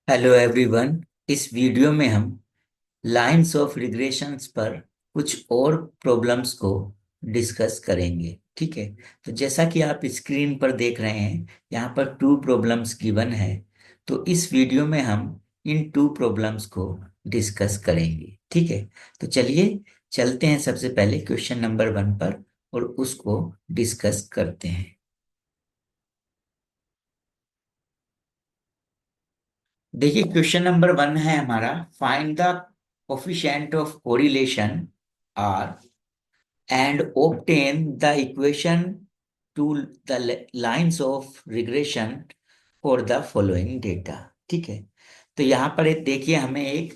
Hello everyone. इस video में हम लाइंस ऑफ रिग्रेशंस पर कुछ और प्रॉब्लम्स को डिस्कस करेंगे। ठीक है। तो जैसा कि आप स्क्रीन पर देख रहे हैं, यहाँ पर टू प्रॉब्लम्स गिवन है। तो इस वीडियो में हम इन टू प्रॉब्लम्स को डिस्कस करेंगे। ठीक है। तो चलिए चलते हैं सबसे पहले क्वेश्चन नंबर 1 पर और उसको डिस्कस करते हैं। देखिए, क्वेश्चन नंबर 1 है हमारा, find the coefficient of correlation r and obtain the equation to the lines of regression for the following data। ठीक है। तो यहाँ पर एक देखिए, हमें एक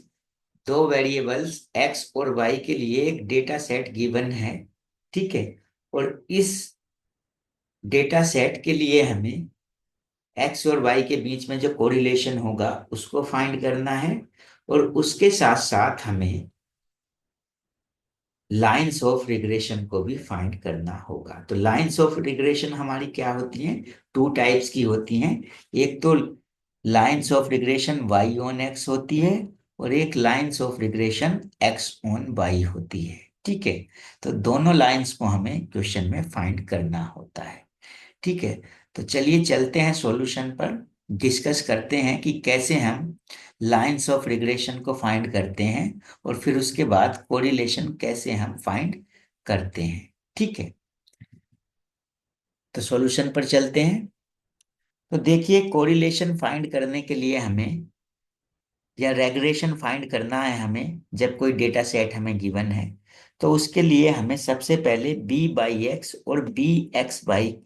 दो वेरिएबल्स x और y के लिए एक डेटा सेट गिवन है। ठीक है। और इस डेटा सेट के लिए हमें एक्स और वाई के बीच में जो कोरिलेशन होगा उसको फाइंड करना है, और उसके साथ साथ हमें लाइंस ऑफ रिग्रेशन को भी फाइंड करना होगा। तो लाइंस ऑफ रिग्रेशन हमारी क्या होती हैं? टू टाइप्स की होती हैं। एक तो lines of regression Y on x होती है, और एक lines of regression x on y होती है। ठीक है। तो दोनों लाइंस को हमें क्वेश्चन में फाइंड करना होता है। ठीक है। तो चलिए चलते हैं सॉल्यूशन पर, डिस्कस करते हैं कि कैसे हम लाइंस ऑफ रिग्रेशन को फाइंड करते हैं, और फिर उसके बाद कोरिलेशन कैसे हम फाइंड करते हैं। ठीक है। तो सॉल्यूशन पर चलते हैं। तो देखिए, कोरिलेशन फाइंड करने के लिए हमें, या रेग्रेशन फाइंड करना है हमें, जब कोई डेटा सेट हमें गिवन है, तो उसके लिए हमें सबसे पहले बी बाई एक्स और बी एक्स बाई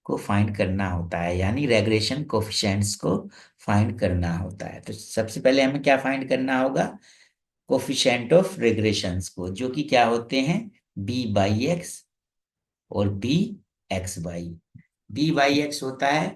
को फाइंड करना होता है, यानी रेग्रेशन कोफिशिएंट्स को फाइंड करना होता है। तो सबसे पहले हमें क्या फाइंड करना होगा? कोफिशिएंट ऑफ रेग्रेशंस को, जो कि क्या होते हैं? बी बाई एक्स और b x y. B by x होता है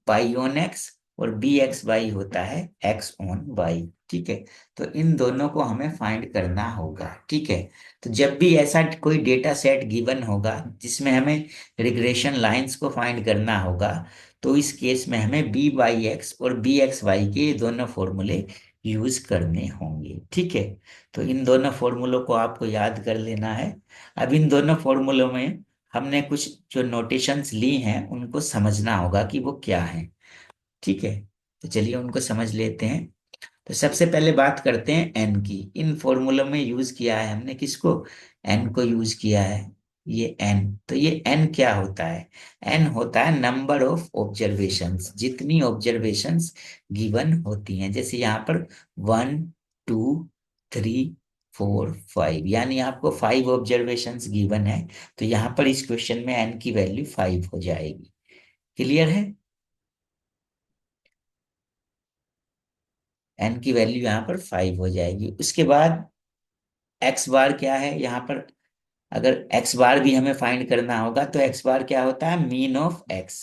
बाई ऑन एक्स, और बी एक्स बाई होता है एक्स ऑन बाई। ठीक है। तो इन दोनों को हमें फाइंड करना होगा। ठीक है। तो जब भी ऐसा कोई डेटा सेट गिवन होगा जिसमें हमें रिग्रेशन लाइंस को फाइंड करना होगा, तो इस केस में हमें बी बाई एक्स और बी एक्स वाई के ये दोनों फॉर्मूले यूज करने होंगे। ठीक है। तो इन दोनों फॉर्मूलों को आपको याद कर लेना है। अब इन दोनों फॉर्मूलों में हमने कुछ जो नोटेशंस ली हैं उनको समझना होगा कि वो क्या है। ठीक है। तो चलिए उनको समझ लेते हैं। तो सबसे पहले बात करते हैं एन की। इन फॉर्मूलों में यूज किया है हमने किसको? एन को यूज किया है। ये एन, तो ये एन क्या होता है? एन होता है नंबर ऑफ ऑब्जर्वेशंस, जितनी ऑब्जर्वेशंस गिवन होती हैं। जैसे यहाँ पर 1 2 3 4 5, यानी आपको 5 ऑब्जर्वेशंस गिवन है। तो यहाँ पर इस क्वेश्चन में एन की वैल्यू 5 हो जाएगी। क्लियर है? एन की वैल्यू यहाँ पर 5 हो जाएगी। उसके बाद एक्स बार क्या है यहाँ पर? अगर एक्स बार भी हमें फाइंड करना होगा, तो एक्स बार क्या होता है? Mean of x.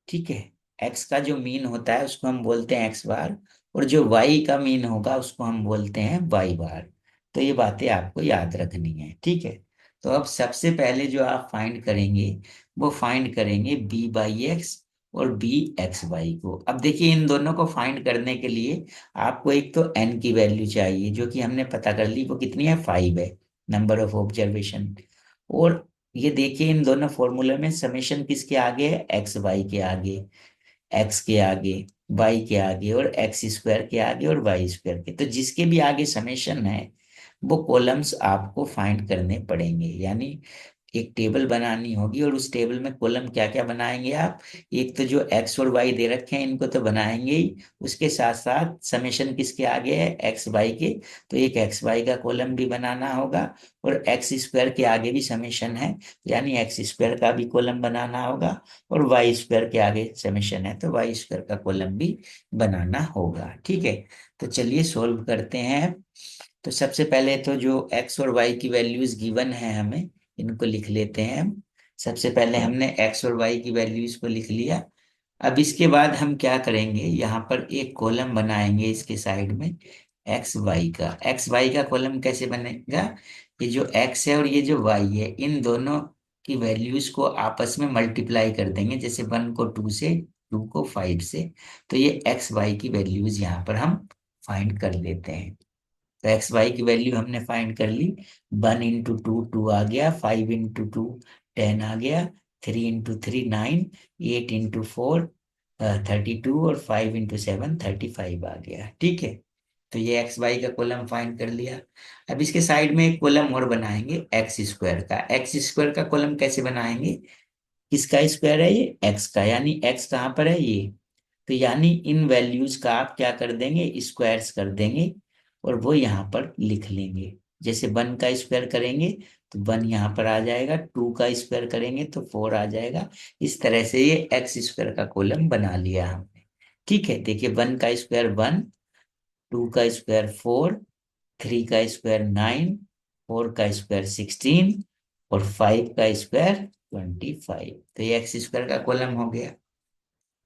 ठीक है। एक्स का जो मीन होता है उसको हम बोलते हैं एक्स बार, और जो वाई का मीन होगा उसको हम बोलते हैं वाई बार। तो ये बातें आपको याद रखनी है। ठीक है। तो अब सबसे पहले जो आप फाइंड करेंगे, वो फाइंड करेंगे बी बाई एक्स और बी एक्स बाई को। अब देखिए, इन दोनों को फाइंड करने के लिए आपको एक तो एन की वैल्यू चाहिए, जो कि हमने पता कर ली, वो कितनी है? 5 है, नंबर ऑफ ऑब्जर्वेशन। और ये देखिए, इन दोनों फॉर्मूले में समेशन किसके आगे है? एक्स वाई के आगे, एक्स के आगे, वाई के आगे, और एक्स स्क्वायर के आगे, और वाई स्क्वायर के। तो जिसके भी आगे समेशन है, वो कॉलम्स आपको फाइंड करने पड़ेंगे। यानी एक टेबल बनानी होगी, और उस टेबल में कॉलम क्या क्या बनाएंगे आप? एक तो जो एक्स और वाई दे रखे हैं इनको तो बनाएंगे ही, उसके साथ साथ समेशन किसके आगे है? एक्स वाई के। तो एक एक्स वाई का कॉलम भी बनाना होगा, और एक्स स्क्वायर के आगे भी समेशन है, यानी एक्स स्क्वायर का भी कॉलम बनाना होगा, और वाई स्क्वायर के आगे समेशन है तो वाई स्क्वायर का कॉलम भी बनाना होगा। ठीक है। तो चलिए सॉल्व करते हैं। तो सबसे पहले तो जो एक्स और वाई की वैल्यूज गिवन है हमें, इनको लिख लेते हैं हम। सबसे पहले हमने एक्स और वाई की वैल्यूज को लिख लिया। अब इसके बाद हम क्या करेंगे? यहाँ पर एक कॉलम बनाएंगे इसके साइड में एक्स वाई का। एक्स वाई का कॉलम कैसे बनेगा? ये जो एक्स है और ये जो वाई है, इन दोनों की वैल्यूज को आपस में मल्टीप्लाई कर देंगे। जैसे 1 को 2 से 2 को 5 से, तो ये एक्स वाई की वैल्यूज यहाँ पर हम फाइंड कर लेते हैं। तो एक्स वाई की वैल्यू हमने फाइंड कर ली। 1 इंटू 2 2 आ गया, 5 इंटू 2 10 आ गया, 3 इंटू 3 9, 8 इंटू 4 32, और 5 इंटू 7 35 आ गया। ठीक है, तो ये एक्स वाई का कॉलम फाइंड कर लिया। अब इसके साइड में एक कॉलम और बनाएंगे एक्स स्क्वायर का। एक्स स्क्वायर का कॉलम कैसे बनाएंगे? किसका स्क्वायर है? ये एक्स का, यानी एक्स कहाँ पर है? ये। तो यानी इन वैल्यूज का आप क्या कर देंगे? स्क्वायर्स कर देंगे, और वो यहाँ पर लिख लेंगे। जैसे 1 का स्क्वायर करेंगे तो 1 यहाँ पर आ जाएगा, 2 का स्क्वायर करेंगे तो 4 आ जाएगा। इस तरह से ये एक्स स्क्वायर का कॉलम बना लिया हमने। ठीक है, देखिए 1 का स्क्वायर 1, 2 का स्क्वायर 4, 3 का स्क्वायर 9, 4 का स्क्वायर 16, और 5 का स्क्वायर 25। तो ये एक्स स्क्वायर का कॉलम हो गया।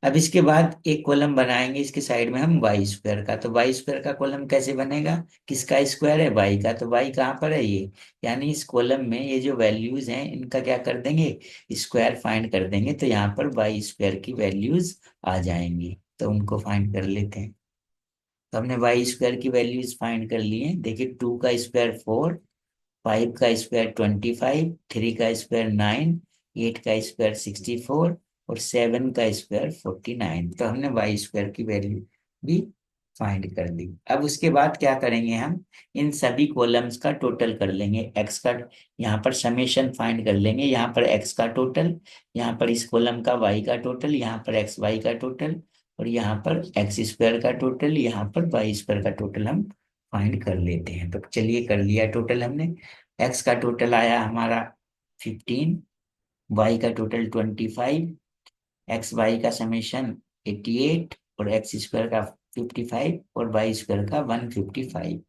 अब इसके बाद एक कॉलम बनाएंगे इसके साइड में हम वाई स्क्वायर का। तो वाई स्क्वायर का कॉलम कैसे बनेगा? किसका स्क्वायर है? वाई का। तो वाई कहाँ पर है? ये। यानी इस कॉलम में ये जो वैल्यूज हैं इनका क्या कर देंगे? स्क्वायर फाइंड कर देंगे, तो यहाँ पर वाई स्क्वायर की वैल्यूज आ जाएंगी। तो उनको फाइंड कर लेते हैं। तो हमने वाई स्क्वायर की वैल्यूज फाइंड कर ली है। देखिए 2 का स्क्वायर 4, 5 का स्क्वायर 25, 3 का स्क्वायर 9, 8 का स्क्वायर 64, और 7 का स्क्वायर 49। तो हमने वाई स्क्वायर की वैल्यू भी फाइंड कर ली। अब उसके बाद क्या करेंगे? हम इन सभी कॉलम्स का टोटल कर लेंगे। एक्स का यहाँ पर समेशन फाइंड कर लेंगे। यहाँ पर एक्स का टोटल, यहाँ पर इस कॉलम का वाई का टोटल, यहाँ पर एक्स वाई का टोटल, और यहाँ पर एक्स स्क्वायर का टोटल, यहाँ पर वाई स्क्वायर का टोटल हम फाइंड कर लेते हैं। तो चलिए कर लिया टोटल हमने। एक्स का टोटल आया हमारा 15, वाई का टोटल 25, एक्स वाई का समेशन 88, और एक्स स्क्वायर का 55, और वाई स्क्वायर का 155।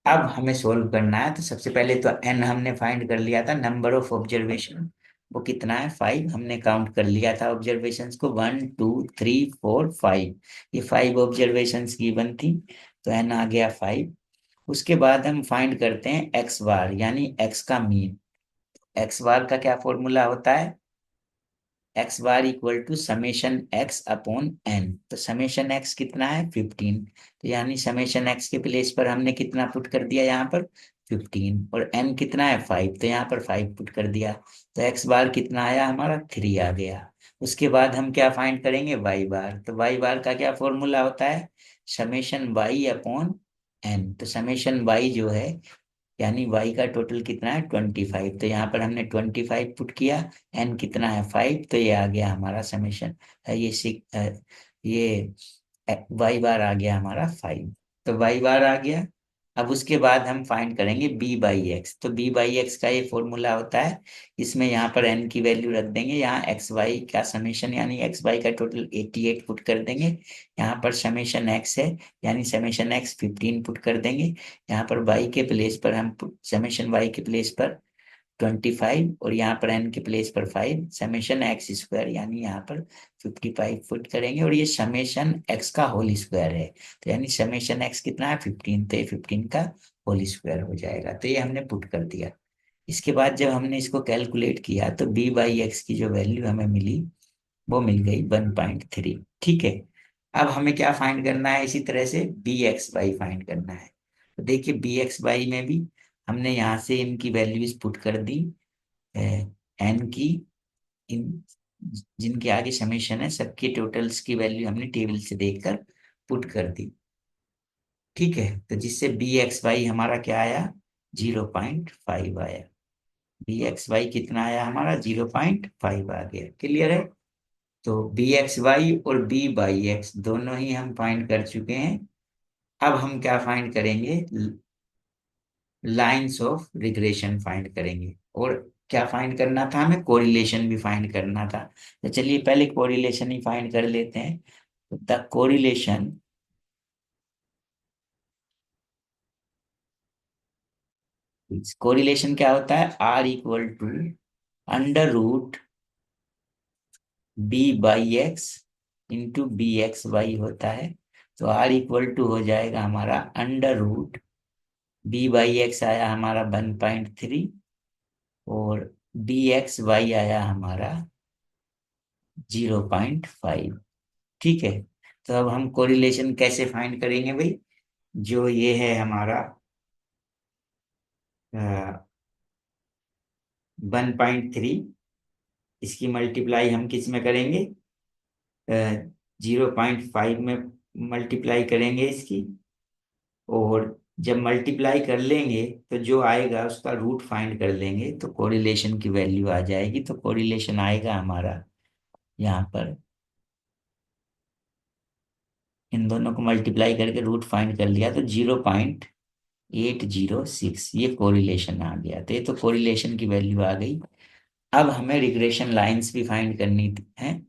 अब हमें सोल्व करना है। तो सबसे पहले तो एन हमने फाइंड कर लिया था, नंबर ऑफ ऑब्जर्वेशन वो कितना है? 5। हमने काउंट कर लिया था ऑब्जर्वेशंस को, 1 2 3 4 5। ये 5 ऑब्जर्वेशंस गिवन थी, तो एन आ गया 5। उसके बाद हम फाइंड करते हैं एक्स बार, यानी एक्स का मीन। एक्स बार का क्या फॉर्मूला होता है? X bar equal to summation x upon n. तो समेशन एक्स कितना है? 15। तो यानी समेशन एक्स के प्लेस पर हमने कितना पुट कर दिया? यहाँ पर 15, और एन कितना है? 5, तो यहाँ पर 5 पुट कर दिया। तो एक्स बार कितना आया हमारा? 3 आ गया। उसके बाद हम क्या फाइंड करेंगे? Y bar. तो वाई बार का क्या फॉर्मूला होता है? Summation y upon n. तो समेशन वाई जो है, यानी y का टोटल कितना है? 25। तो यहाँ पर हमने 25 पुट किया। n कितना है? 5। तो ये आ गया हमारा समेशन। ये ये y बार आ गया हमारा 5। तो y बार आ गया। अब उसके बाद हम फाइंड करेंगे b बाई एक्स। तो b बाई एक्स का ये फॉर्मूला होता है। इसमें यहाँ पर n की वैल्यू रख देंगे, यहाँ एक्स वाई का समेशन यानी एक्स वाई का टोटल 88 पुट कर देंगे। यहाँ पर समेशन x है, यानी समेशन x 15 पुट कर देंगे। यहाँ पर y के प्लेस पर हम समेशन y के प्लेस पर 25, और यहाँ पर n के प्लेस पर 5, समेशन एक्स स्क्वायर यानी यहाँ पर 55 पुट करेंगे, और ये समेशन x का होल स्क्वायर है। तो यानी समेशन x कितना है? 15। तो ये 15 का होल स्क्वायर हो जाएगा। तो ये हमने पुट कर दिया। इसके बाद जब हमने इसको कैलकुलेट किया तो b बाई एक्स की जो वैल्यू हमें मिली वो मिल गई 1.3। ठीक है, अब हमें क्या फाइंड करना है? इसी तरह से बी एक्स वाई फाइंड करना है। तो देखिए बी एक्स वाई में भी हमने यहाँ से इनकी वैल्यूज पुट कर दी, एन की, इन जिनके आगे समेशन है सबके टोटल्स की वैल्यू हमने टेबल से देखकर पुट कर दी। ठीक है, तो जिससे बी एक्स वाई हमारा क्या आया? 0.5 आया। बी एक्स वाई कितना आया हमारा? 0.5 आ गया। क्लियर है? तो बी एक्स वाई और बी बाई एक्स दोनों ही हम फाइंड कर चुके हैं। अब हम क्या फाइंड करेंगे? लाइंस ऑफ रिग्रेशन फाइंड करेंगे। और क्या फाइंड करना था हमें? कोरिलेशन भी फाइंड करना था। तो चलिए पहले कोरिलेशन ही फाइंड कर लेते हैं। द कोरिलेशन कोरिलेशन क्या होता है? R equal to under root b by x into b x y होता है। तो आर इक्वल टू हो जाएगा हमारा under root b by x आया हमारा 1.3, और बी एक्स वाई आया हमारा 0.5। ठीक है, तो अब हम कोरिलेशन कैसे फाइंड करेंगे भाई? जो ये है हमारा 1.3, इसकी मल्टीप्लाई हम किस में करेंगे? 0.5 में मल्टीप्लाई करेंगे इसकी। और जब मल्टीप्लाई कर लेंगे तो जो आएगा उसका रूट फाइंड कर लेंगे, तो कोरिलेशन की वैल्यू आ जाएगी। तो कोरिलेशन आएगा हमारा यहाँ पर, इन दोनों को मल्टीप्लाई करके रूट फाइंड कर लिया तो 0.806, ये कोरिलेशन आ गया। तो ये तो कोरिलेशन की वैल्यू आ गई। अब हमें रिग्रेशन लाइंस भी फाइंड करनी है।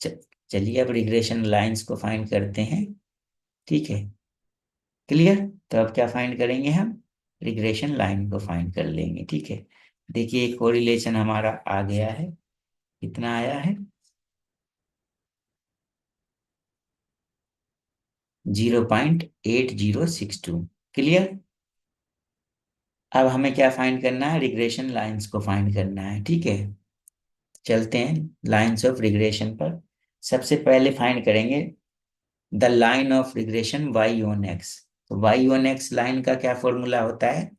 च- चलिए अब रिग्रेशन लाइंस को फाइंड करते हैं। ठीक है, क्लियर? तो अब क्या फाइंड करेंगे हम? रिग्रेशन लाइन को फाइंड कर लेंगे। ठीक है, देखिए कोरिलेशन हमारा आ गया है। कितना आया है? 0.8062। क्लियर? अब हमें क्या फाइंड करना है? रिग्रेशन लाइंस को फाइंड करना है। ठीक है, चलते हैं लाइंस ऑफ रिग्रेशन पर। सबसे पहले फाइंड करेंगे the line of regression Y on X. तो वाई ऑन एक्स लाइन का क्या फॉर्मूला होता है?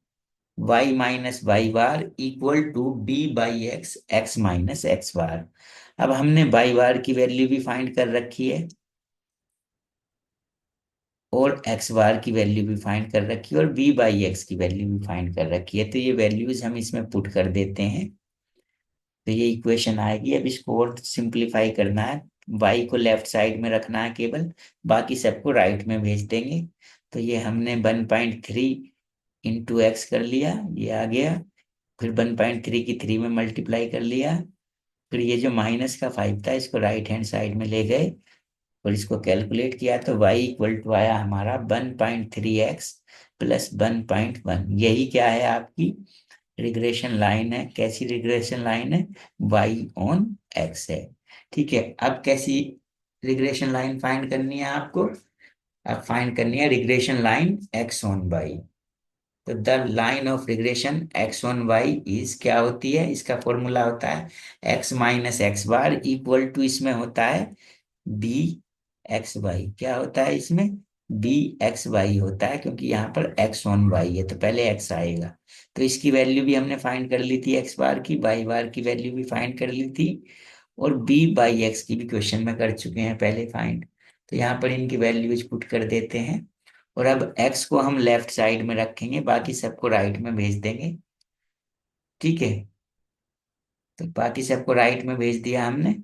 Y minus Y bar equal to B by X, X minus x bar. अब हमने वाई बार की वैल्यू भी फाइंड कर रखी है और एक्स बार की वैल्यू भी फाइंड कर रखी है और बी बाई एक्स की वैल्यू भी फाइंड कर रखी है। तो ये वैल्यूज हम इसमें पुट कर देते हैं, तो ये इक्वेशन आएगी। अब इसको और सिंप्लीफाई करना है, वाई को लेफ्ट साइड में रखना है केवल, बाकी सबको राइट में भेज देंगे। तो ये हमने 1.3 इंटू एक्स कर लिया, ये आ गया। फिर 1.3 की 3 में मल्टीप्लाई कर लिया। फिर ये जो माइनस का 5 था इसको राइट हैंड साइड में ले गए और इसको कैलकुलेट किया तो y इक्वल टू आया हमारा 1.3x प्लस 1.1। यही क्या है? आपकी रिग्रेशन लाइन है। कैसी रिग्रेशन लाइन है? y ऑन x है। ठीक है, अब कैसी रिग्रेशन लाइन फाइंड करनी है आपको? अब फाइंड करनी है regression line x on y। तो the line of regression x on y is क्या होती है? इसका फॉर्मूला होता है x minus x bar equal to, इसमें होता है बी एक्स वाई। क्या होता है इसमें? बी एक्स वाई होता है, क्योंकि यहाँ पर एक्स ऑन वाई है तो पहले एक्स आएगा। तो इसकी वैल्यू भी हमने फाइंड कर ली थी, एक्स बार की, वाई बार की वैल्यू भी फाइंड कर ली थी और बी बाई एक्स की भी क्वेश्चन में कर चुके हैं पहले फाइंड। तो यहाँ पर इनकी वैल्यूज पुट कर देते हैं और अब एक्स को हम लेफ्ट साइड में रखेंगे, बाकी सबको राइट में भेज देंगे। ठीक है, तो बाकी सबको राइट में भेज दिया हमने।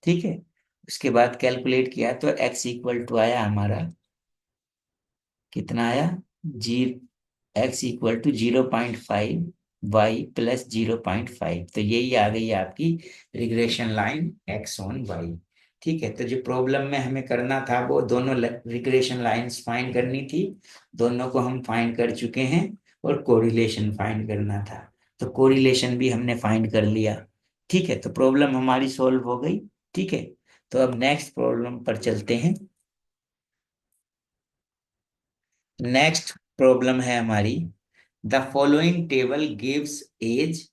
ठीक है, उसके बाद कैलकुलेट किया तो x इक्वल टू आया हमारा, कितना आया? जी, x equal to 0.5 y plus 0.5। तो यही आ गई आपकी regression line x on y। ठीक है, तो जो प्रॉब्लम में हमें करना था वो दोनों रिग्रेशन लाइंस फाइंड करनी थी, दोनों को हम फाइंड कर चुके हैं और कोरिलेशन फाइंड करना था। तो कोरिलेशन भी हमने फाइंड कर लिया। ठीक है, तो प्रॉब्लम हमारी सॉल्व हो गई। ठीक है, तो अब नेक्स्ट प्रॉब्लम पर चलते हैं। नेक्स्ट प्रॉब्लम है हमारी, the following table gives age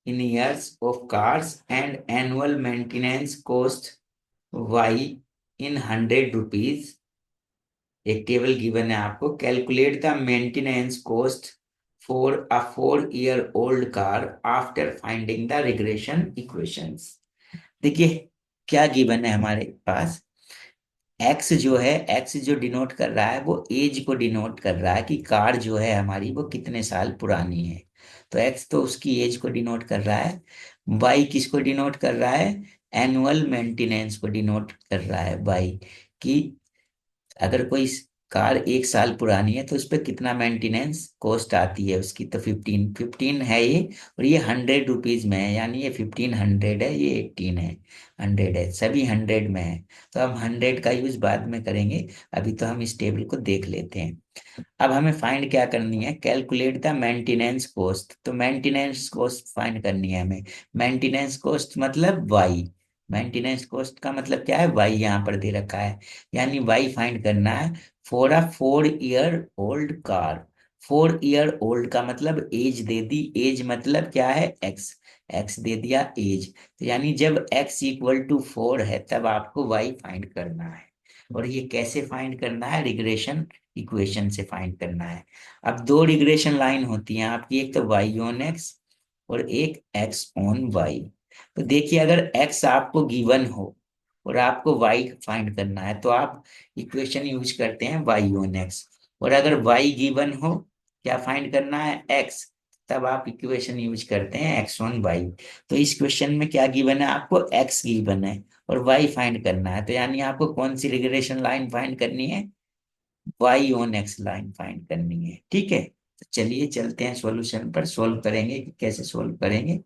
in years of cars and annual maintenance cost y in 100 rupees. एक टेबल गिवन है आपको, calculate the maintenance cost for a 4 year old car after finding the regression equations. देखिए क्या given है हमारे पास। X जो है, x जो डिनोट कर रहा है वो एज को डिनोट कर रहा है कि कार जो है हमारी वो कितने साल पुरानी है। तो एक्स तो उसकी एज को डिनोट कर रहा है। वाई किसको डिनोट कर रहा है? एनुअल मेंटेनेंस को डिनोट कर रहा है वाई, कि अगर कोई कार 1 साल पुरानी है तो उस पर कितना मेंटेनेंस कॉस्ट आती है उसकी। तो 15 है ये, और ये 100 रुपीज में है, यानी ये 1500 है, ये 18 है, 100 है, सभी 100 में है। तो हम 100 का यूज बाद में करेंगे, अभी तो हम इस टेबल को देख लेते हैं। अब हमें फाइंड क्या करनी है? Calculate the maintenance cost. तो मेंटेनेंस कॉस्ट फाइंड करनी है हमें। मेंटेनेंस कॉस्ट मतलब वाई, मेंटेनेंस कॉस्ट का मतलब क्या है? वाई यहाँ पर दे रखा है, यानी वाई फाइंड करना है for a 4 year old car. 4 year old का मतलब एज दे दी, एज मतलब क्या है? एक्स। एक्स दे दिया एज। तो यानी जब एक्स इक्वल टू 4 है तब आपको वाई फाइंड करना है। और ये कैसे फाइंड करना है? रिग्रेशन इक्वेशन से फाइंड करना है। अब दो रिग्रेशन लाइन होती हैं आपकी, एक तो वाई ऑन एक्स और एक एक्स ऑन वाई। तो देखिए, अगर एक्स आपको गिवन हो और आपको वाई फाइंड करना है तो आप इक्वेशन यूज करते हैं वाई ऑन एक्स। और अगर वाई गिवन हो, क्या फाइंड करना है? एक्स, तब आप इक्वेशन यूज करते हैं एक्स ऑन वाई। तो इस क्वेश्चन में क्या गिवन है? आपको एक्स गिवन है और वाई फाइंड करना है। तो यानी आपको कौन सी रिग्रेशन लाइन फाइंड करनी है? Y on x line find करनी है। ठीक है, तो चलिए चलते हैं सॉल्यूशन पर, सोल्व करेंगे कि कैसे सोल्व करेंगे।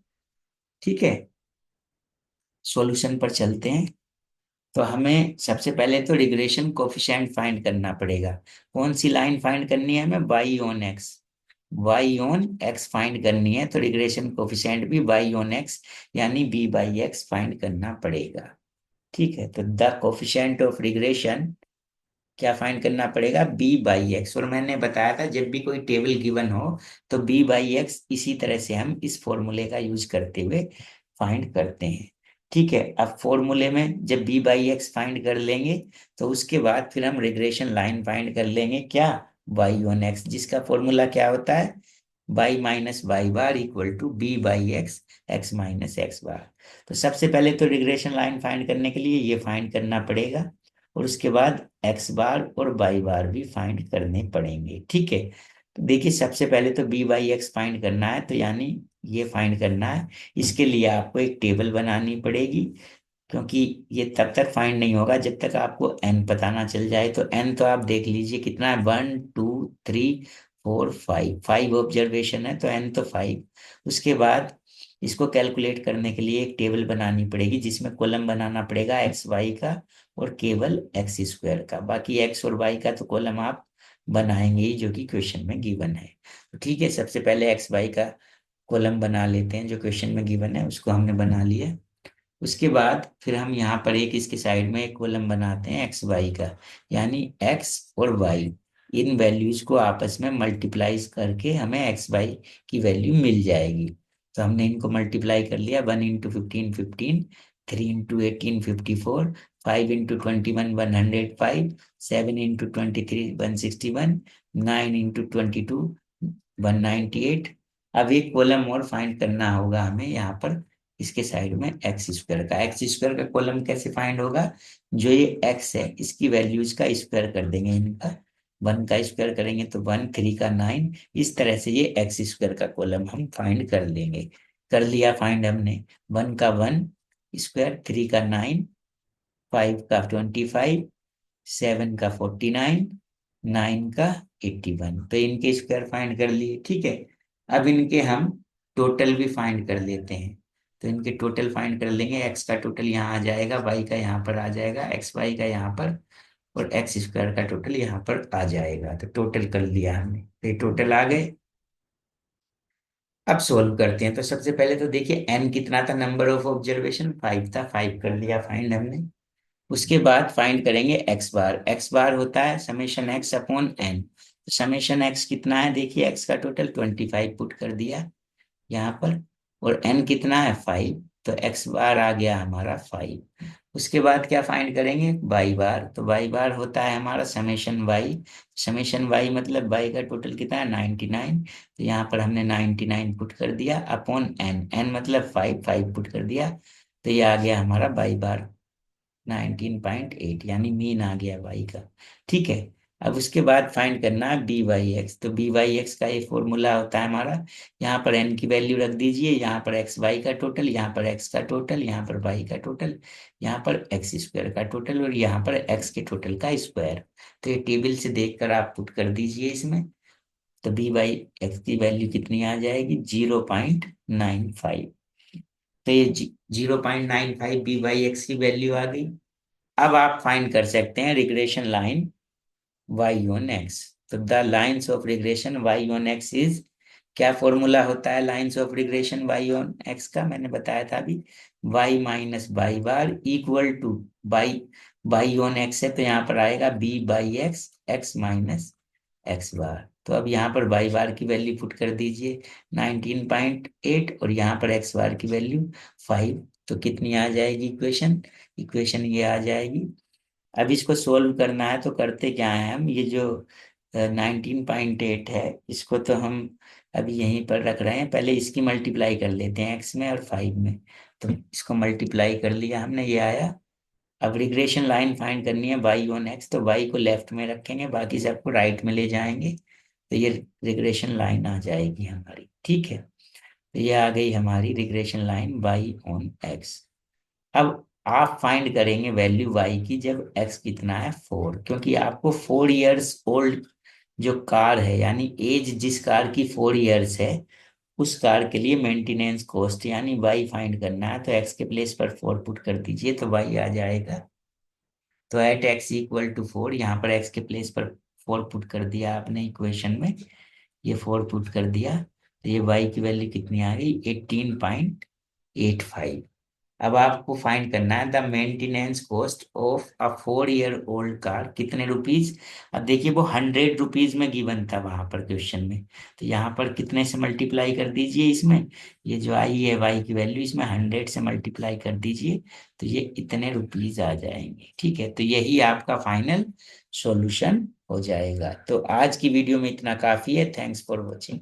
ठीक है, सॉल्यूशन पर चलते हैं। तो हमें सबसे पहले तो रिग्रेशन कोफिशिएंट फाइंड करना पड़ेगा। कौन सी लाइन फाइंड करनी है हमें? Y on x. Y on x find करनी है तो रिग्रेशन कोफिशिएंट भी वाई ऑन एक्स यानी बी बाई एक्स फाइंड करना पड़ेगा। ठीक है, तो द कोफिशिएंट ऑफ रिग्रेशन क्या फाइंड करना पड़ेगा? B by x. और मैंने बताया था जब भी कोई टेबल गिवन हो तो बी बाई एक्स इसी तरह से हम इस फॉर्मूले का यूज करते हुए फाइंड करते हैं। ठीक है, अब फॉर्मूले में जब बी बाई एक्स फाइंड कर लेंगे तो उसके बाद फिर हम रिग्रेशन लाइन फाइंड कर लेंगे। क्या? वाई ऑन एक्स, जिसका फॉर्मूला क्या होता है? Y minus Y bar equal to B by X, X minus x bar. तो सबसे पहले तो रिग्रेशन लाइन फाइंड करने के लिए ये फाइंड करना पड़ेगा और उसके बाद एक्स बार और वाई बार भी फाइंड करने पड़ेंगे। ठीक है, तो देखिए सबसे पहले तो बी बाई एक्स फाइंड करना है तो यानी ये फाइंड करना है। इसके लिए आपको एक टेबल बनानी पड़ेगी, क्योंकि ये तब तक फाइंड नहीं होगा जब तक आपको एन पता ना चल जाए। तो एन तो आप देख लीजिए कितना है, 1 2 3 4 5, 5 ऑब्जर्वेशन है तो एन तो 5। उसके बाद इसको कैलकुलेट करने के लिए एक टेबल बनानी पड़ेगी जिसमें कॉलम बनाना पड़ेगा एक्स वाई का और केवल एक्स स्क्वायर का। बाकी एक्स और वाई का तो कॉलम आप बनाएंगे ही, जो कि क्वेश्चन में गिवन है। तो ठीक है, सबसे पहले एक्स वाई का कॉलम बना लेते हैं, जो क्वेश्चन में गिवन है उसको हमने बना लिया। उसके बाद फिर हम यहाँ पर एक इसके साइड में एक कॉलम बनाते हैं एक्स वाई का, यानी एक्स और वाई इन वैल्यूज को आपस में मल्टीप्लाई करके हमें एक्स वाई की वैल्यू मिल जाएगी। तो हमने इनको मल्टीप्लाई कर लिया, 1 × 15 15, 3 × 18 54, 5 × 21 105, 7 × 23 161, 9 × 22 198। अब एक कॉलम और फाइंड करना होगा हमें यहाँ पर इसके साइड में एक्स स्क्वायर का। एक्स स्क्वायर का कॉलम कैसे फाइंड होगा? जो ये एक्स है इसकी वैल्यूज का स्क्वायर कर देंगे इनका, 1 का स्क्वायर करेंगे तो 1, 3 का 9, इस तरह से ये एक्स स्क्वायर का कॉलम हम फाइंड कर लेंगे। कर लिया फाइंड हमने, 1 का 1 स्क्वायर, 3 का 9, 5 का 25, 7 का 49, 9 का 81। तो इनके स्क्वायर फाइंड कर लिए। ठीक है, अब इनके हम टोटल भी फाइंड कर लेते हैं। तो इनके टोटल फाइंड कर लेंगे, एक्स का टोटल यहाँ आ जाएगा, वाई का यहाँ पर आ जाएगा, एक्स वाई का यहाँ पर, और एक्स स्क्वायर का टोटल यहाँ पर आ जाएगा। तो टोटल कर लिया हमने, तो ये टोटल आ गए। अब सोल्व करते हैं। तो सबसे पहले तो देखिए एन कितना था, नंबर ऑफ ऑब्जर्वेशन 5 था, 5 कर लिया फाइंड हमने। उसके बाद फाइंड करेंगे एक्स बार। एक्स बार होता है समेशन एक्स अपॉन एन। तो समेशन एक्स कितना है? देखिए एक्स का टोटल 25 पुट कर दिया यहाँ पर, और एन कितना है? 5। तो एक्स बार आ गया हमारा 5। उसके बाद क्या फाइंड करेंगे? Y bar. तो वाई बार होता है हमारा समेशन वाई। समेशन वाई मतलब वाई का टोटल कितना है? 99। तो यहाँ पर हमने 99 पुट कर दिया अपॉन एन, एन मतलब 5, 5 पुट कर दिया। तो ये आ गया हमारा वाई बार 19.8, यानी मीन आ गया वाई का। ठीक है, अब उसके बाद फाइंड करना है बी वाई एक्स। तो बी वाई एक्स का ये फॉर्मूला होता है हमारा, यहाँ पर एन की वैल्यू रख दीजिए, यहाँ पर एक्स वाई का टोटल, यहाँ पर एक्स का टोटल, यहाँ पर वाई का टोटल, यहाँ पर एक्स स्क्वायर का टोटल, और यहाँ पर एक्स के टोटल का स्क्वायर। तो ये टेबल से देखकर आप पुट कर दीजिए इसमें। तो बी वाई एक्स की वैल्यू कितनी आ जाएगी? 0.95। तो ये 0.95 बी वाई एक्स की वैल्यू आ गई। अब आप फाइंड कर सकते हैं regression line Y on X. तो the lines of regression Y on X is, क्या फॉर्मूला होता है lines of regression Y on X का? मैंने बताया था अभी, Y minus Y bar equal to Y, Y on X है तो यहाँ पर आएगा B by X, X minus x bar. तो अब यहाँ पर वाई बार की वैल्यू पुट कर दीजिए 19.8 और यहाँ पर एक्स बार की वैल्यू 5। तो कितनी आ जाएगी इक्वेशन? इक्वेशन ये आ जाएगी। अब इसको सोल्व करना है तो करते क्या है हम, ये जो 19.8 है इसको तो हम अभी यहीं पर रख रहे हैं, पहले इसकी मल्टीप्लाई कर लेते हैं एक्स में और 5 में। तो इसको मल्टीप्लाई कर लिया हमने, ये आया। अब रिग्रेशन लाइन फाइंड करनी है वाई ऑन एक्स, तो वाई को लेफ्ट में रखेंगे, बाकी सबको राइट में ले जाएंगे, तो ये रिग्रेशन लाइन आ जाएगी हमारी। ठीक है, तो ये आ गई हमारी regression line Y on x. अब आप फाइंड करेंगे वैल्यू वाई की जब एक्स कितना है 4, क्योंकि आपको 4 इयर्स ओल्ड जो कार है, यानी एज जिस कार की 4 इयर्स है, उस कार के लिए मेंटेनेंस कॉस्ट यानी वाई फाइंड करना है। तो एक्स के प्लेस पर 4 पुट कर दीजिए, तो वाई आ जाएगा। तो एट एक्स इक्वल टू 4, यहाँ पर एक्स के प्लेस पर 4 पुट कर दिया आपने इक्वेशन में, ये 4 पुट कर दिया, तो ये वाई की वैल्यू कितनी आ गई? 18.85। अब आपको फाइंड करना है the maintenance cost of a 4 year old car, कितने रुपीज? अब देखिए वो 100 रुपीज में गिवन था वहां पर क्वेश्चन में, तो यहाँ पर कितने से मल्टीप्लाई कर दीजिए इसमें, ये जो आई है वाई की वैल्यू इसमें 100 से मल्टीप्लाई कर दीजिए, तो ये इतने रुपीज आ जाएंगे। ठीक है, तो यही आपका फाइनल सॉल्यूशन हो जाएगा। तो आज की वीडियो में इतना काफी है। Thanks for watching.